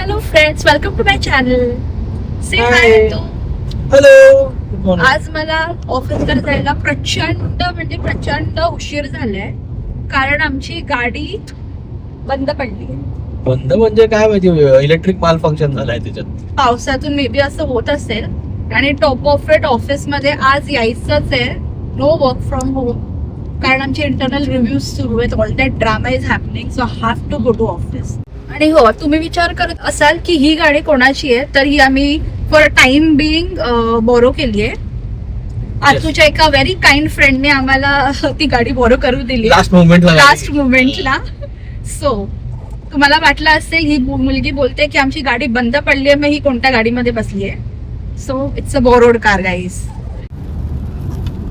Hello friends, welcome to my channel. Say hi Hi. to. Hello. आज मला ऑफिसकडे जायला प्रचंड उशीर झालाय कारण आमची गाडी बंद पडली. बंद म्हणजे काय माहिती, इलेक्ट्रिक माल फंक्शन झालाय त्याच्यात. पावसातून मे बी असं होत असेल आणि टॉप ऑफ इट ऑफिसमध्ये आज यायचंच आहे. नो वर्क फ्रॉम होम कारण आमचे इंटरनल रिव्ह्यूज सुरू आहेत. All that drama is happening, so have to go to office. आणि हो, तुम्ही विचार करत असाल की ही गाडी कोणाची आहे, तर ही आम्ही फॉर टाइम बिईंग बोरो केली आहे. आतूच्या एका व्हेरी काइंड फ्रेंडने आम्हाला ती गाडी बोरो करू दिली लास्ट मुवमेंटला. सो तुम्हाला वाटलं असेल ही मुलगी बोलते की आमची गाडी बंद पडली आहे, मग ही कोणत्या गाडीमध्ये बसली आहे. सो इट्स अ बोरोड कार गाईज.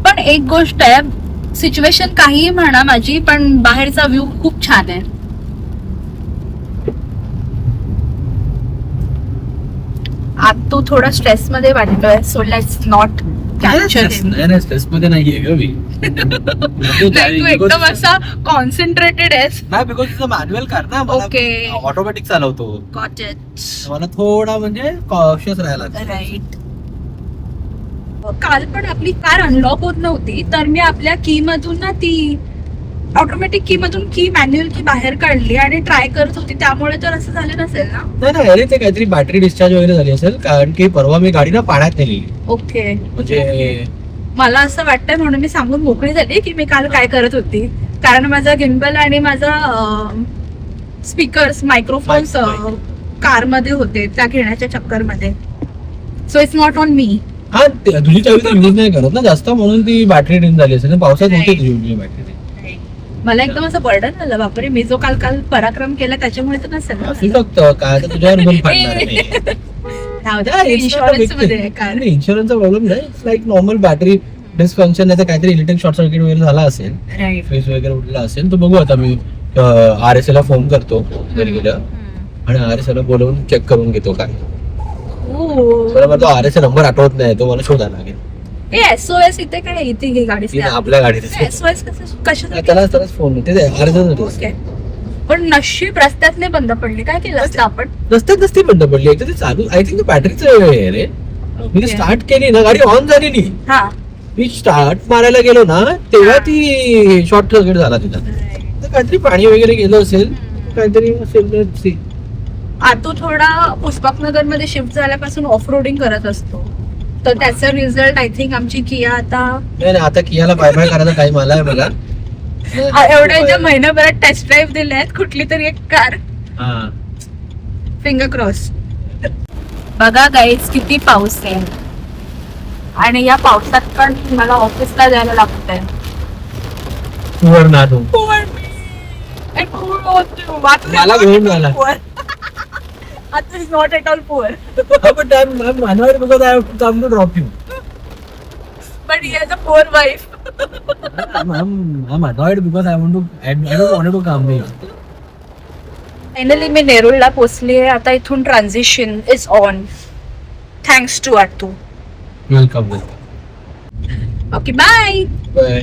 पण एक गोष्ट आहे, सिच्युएशन काहीही म्हणा माझी, पण बाहेरचा व्ह्यू खूप छान आहे. आज तो थोडा स्ट्रेस मध्ये वाटतोय, so let's not capture him. Stress मध्ये नाहीये ग मी. तू एकदम असा कॉन्सन्ट्रेटेड आहेस. नाही, because it's a manual car ना. ओके, ऑटोमॅटिक चालवतो. Got it. मला थोडा म्हणजे कॉशियस राहायला राईट. काल पण आपली कार अनलॉक होत नव्हती, तर मी आपल्या की मधून ना ती ऑटोमॅटिक की मधून की मॅन्युअल की बाहेर काढली आणि ट्राय करत होती. त्यामुळे तर असं झालं नसेल ना. नाही, अरे ते काहीतरी बॅटरी डिस्चार्ज वगैरे झाली असेल, कारण की परवा मी गाडी ना पाण्यात नेली. ओके, म्हणजे मला असं वाटतंय म्हणून मी सांगून मोकळी झाली की मी काल काय करत होती. कारण माझा गिम्बल आणि माझा स्पीकर्स मायक्रोफोन्स कार मध्ये होते, त्या घेण्याच्या चक्कर मध्ये. So it's not on me. हा, तुझी चावी तर युज नाही करत ना जास्त, म्हणून ती बॅटरी डिम झाली असेल. पावसात होते तुझी बॅटरी. मला एकदम असं बर्डन आलं, बापरे, मी जो काल पराक्रम केला त्याच्यामुळे तर नसेल. असू शकतं, काय तर तुझ्यावर पण पडणार नाही. इन्शुरन्स मध्ये कार. इन्शुरन्सचा प्रॉब्लेम नाही. It's like normal battery dysfunction, नाही तर काहीतरी इलेक्ट्रिक शॉर्ट सर्किट वगैरे झाला असेल, राईट. फेस वगैरे उडला असेल. तर बघू आता मी RSA ला फोन करतो घरी गेलं आणि RSA ला बोलवून चेक करून घेतो काय. मला तो RSA नंबर आठवत नाही, तो मला शोधायला लागेल. SOS इथे काय इथे ही गाडी आपल्या गाडीत SOS कशासाठी? त्यालाच फोन येते RSA. ओके, पण नशीब रस्त्यात नाही बंद पडली. काय केलं असतं आपण? रस्त्यात नसती बंद पडली, एकदा ते चालू. आय थिंक बॅटरीचं आहे रे. मी स्टार्ट केली ना, गाडी ऑन झालेली. हा, मी स्टार्ट मारायला गेलो ना, तेव्हा ती शॉर्ट सर्किट झाला तिला. तर काहीतरी पाणी वगैरे गेलं असेल, काहीतरी असेल. आतू थोडा पुष्पकनगर मध्ये शिफ्ट झाल्यापासून ऑफ रोडिंग करत असतो, तर त्याचा रिझल्ट आय थिंक आमची किया आता नाही, आता कियाला बाय बाय करायचा टाइम आलाय मला. एवढ्या महिन्याभरात टेस्ट ड्राईव्ह दिले आहेत कुठली तरी एक कार. Finger cross. बघा गाईज, किती पाऊस आहे आणि या पावसात पण मला ऑफिसला जायला लागतंय. मला घेऊन जाणार. आता is not at all poor, but I'm annoyed because I have to come to drop you. but he has a poor wife. I'm annoyed because I don't want to come here. Finally मी नेरूळला पोहोचली आहे. आता इथून transition is on, thanks to आतू. Welcome. Okay, bye. Bye.